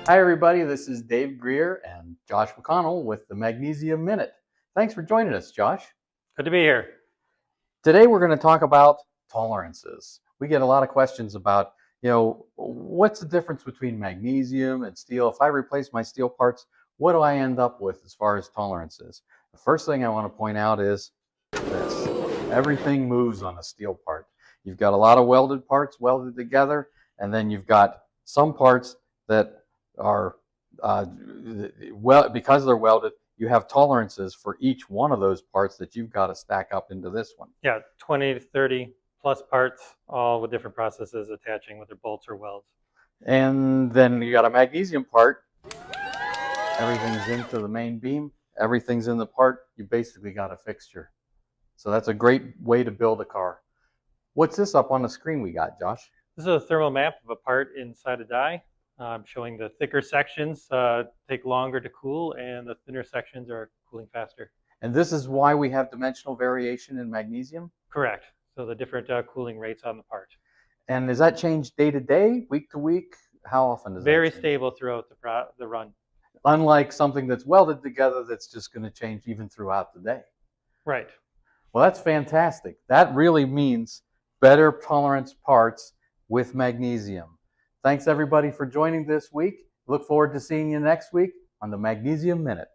Hi everybody, this is Dave Greer and Josh McConnell with the Magnesium Minute. Thanks for joining us, Josh. Good to be here. Today we're going to talk about tolerances. We get a lot of questions about, what's the difference between magnesium and steel? If I replace my steel parts, what do I end up with as far as tolerances? The first thing I want to point out is this. Everything moves on a steel part. You've got a lot of welded parts welded together, and then you've got some parts that are, because they're welded, you have tolerances for each one of those parts that you've got to stack up into this one. Yeah, 20 to 30 plus parts, all with different processes attaching with their bolts or welds. And then you got a magnesium part. Everything's into the main beam. Everything's in the part. You basically got a fixture. So that's a great way to build a car. What's this up on the screen we got, Josh? This is a thermal map of a part inside a die. I'm showing the thicker sections take longer to cool, and the thinner sections are cooling faster. And this is why we have dimensional variation in magnesium? Correct. So the different cooling rates on the part. And does that change day to day, week to week? How often does that change? Very stable throughout the run. Unlike something that's welded together that's just going to change even throughout the day. Right. Well, that's fantastic. That really means better tolerance parts with magnesium. Thanks everybody for joining this week. Look forward to seeing you next week on the Magnesium Minute.